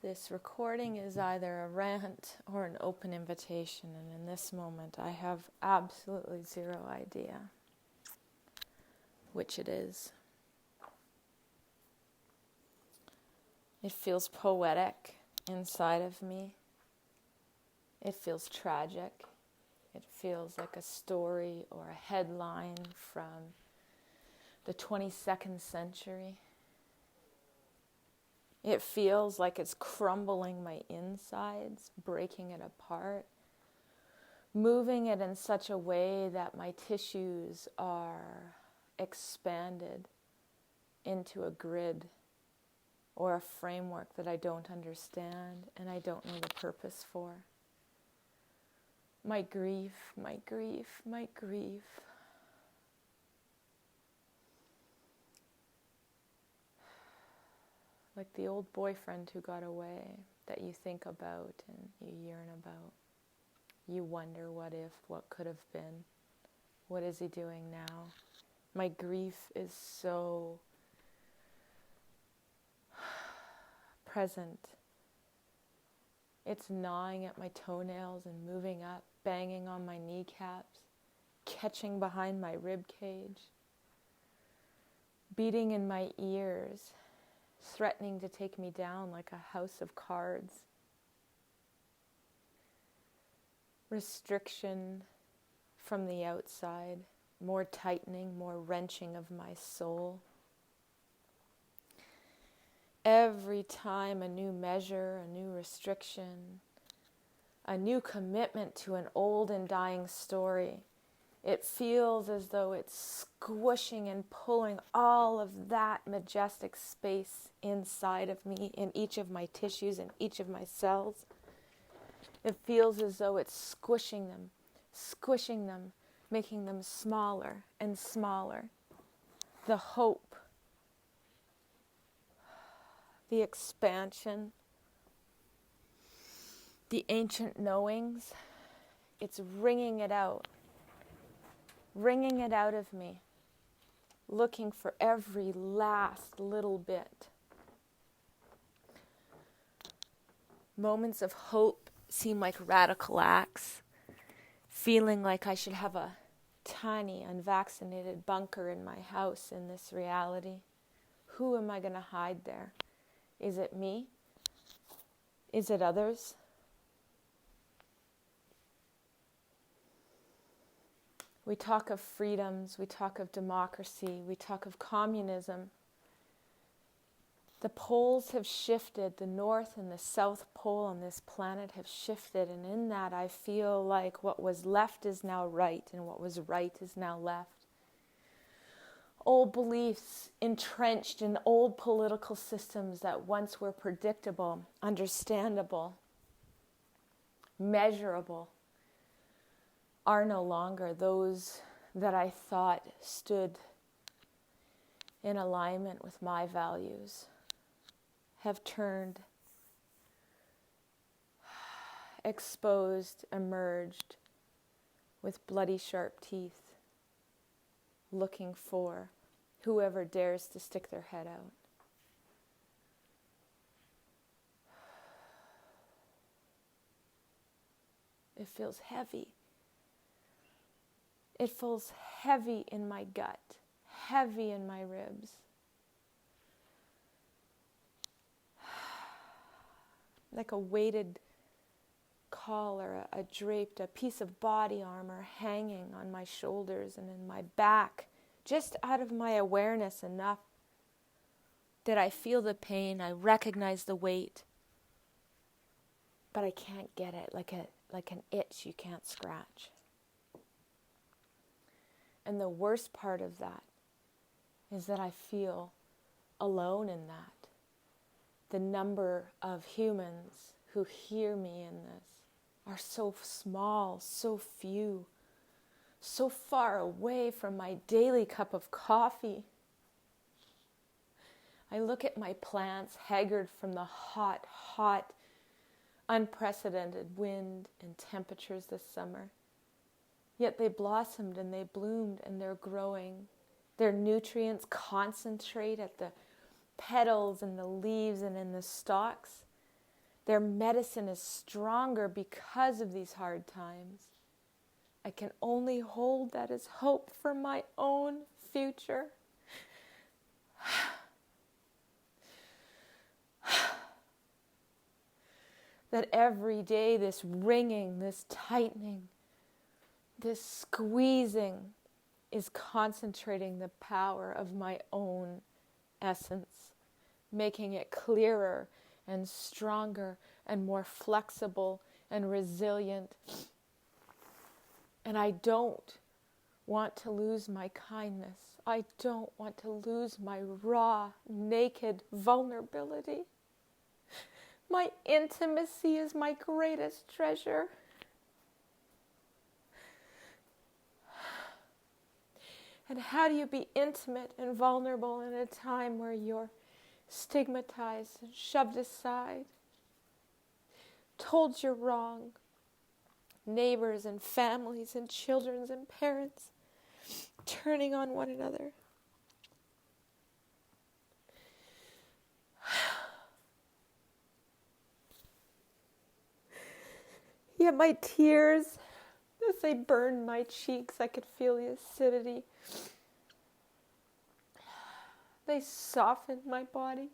This recording is either a rant or an open invitation, and in this moment I have absolutely zero idea which it is. It feels poetic inside of me. It feels tragic. It feels like a story or a headline from the 22nd century. It feels like it's crumbling my insides, breaking it apart, moving it in such a way that my tissues are expanded into a grid or a framework that I don't understand and I don't know the purpose for. My grief, my grief, my grief. Like the old boyfriend who got away that you think about and you yearn about. You wonder what if, what could have been. What is he doing now? My grief is so present. It's gnawing at my toenails and moving up, banging on my kneecaps, catching behind my rib cage, beating in my ears, threatening to take me down like a house of cards. Restriction from the outside, more tightening, more wrenching of my soul. Every time a new measure, a new restriction, a new commitment to an old and dying story, it feels as though it's squishing and pulling all of that majestic space inside of me, in each of my tissues, in each of my cells. It feels as though it's squishing them, making them smaller and smaller. The hope, the expansion, the ancient knowings, it's wringing it out of me, looking for every last little bit. Moments of hope seem like radical acts, feeling like I should have a tiny, unvaccinated bunker in my house in this reality. Who am I going to hide there? Is it me? Is it others? We talk of freedoms, we talk of democracy, we talk of communism. The poles have shifted, the North and the South Pole on this planet have shifted, and in that I feel like what was left is now right, and what was right is now left. Old beliefs entrenched in old political systems that once were predictable, understandable, measurable, are no longer those that I thought stood in alignment with my values, have turned, exposed, emerged with bloody sharp teeth, looking for whoever dares to stick their head out. It feels heavy. It feels heavy in my gut, heavy in my ribs. Like a weighted collar, a draped, a piece of body armor hanging on my shoulders and in my back, just out of my awareness enough that I feel the pain, I recognize the weight, but I can't get it, like an itch you can't scratch. And the worst part of that is that I feel alone in that. The number of humans who hear me in this are so small, so few, so far away from my daily cup of coffee. I look at my plants, haggard from the hot, unprecedented wind and temperatures this summer. Yet they blossomed and they bloomed and they're growing. Their nutrients concentrate at the petals and the leaves and in the stalks. Their medicine is stronger because of these hard times. I can only hold that as hope for my own future. That every day this wringing, this tightening, this squeezing is concentrating the power of my own essence, making it clearer and stronger and more flexible and resilient. And I don't want to lose my kindness. I don't want to lose my raw, naked vulnerability. My intimacy is my greatest treasure. And how do you be intimate and vulnerable in a time where you're stigmatized and shoved aside, told you're wrong? Neighbors and families and children and parents turning on one another. Yet my tears, as they burned my cheeks, I could feel the acidity. They softened my body.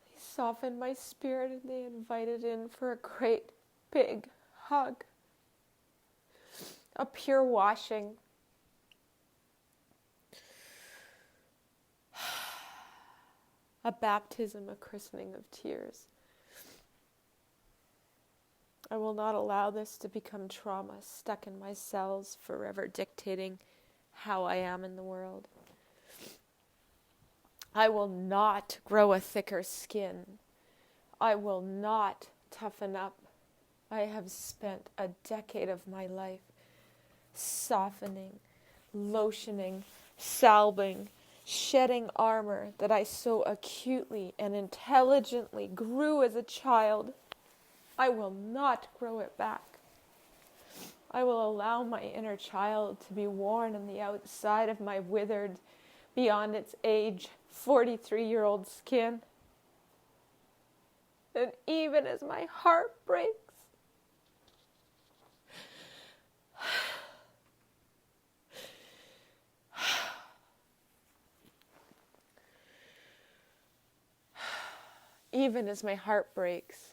They softened my spirit, and they invited in for a great big hug. A pure washing. A baptism, a christening of tears. I will not allow this to become trauma stuck in my cells, forever dictating how I am in the world. I will not grow a thicker skin. I will not toughen up. I have spent a decade of my life softening, lotioning, salving, shedding armor that I so acutely and intelligently grew as a child. I will not grow it back. I will allow my inner child to be worn on the outside of my withered, beyond its age, 43-year-old skin. And even as my heart breaks, even as my heart breaks,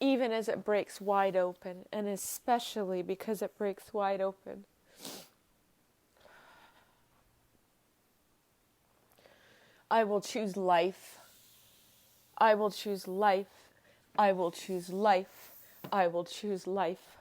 even as it breaks wide open, and especially because it breaks wide open, I will choose life. I will choose life. I will choose life. I will choose life.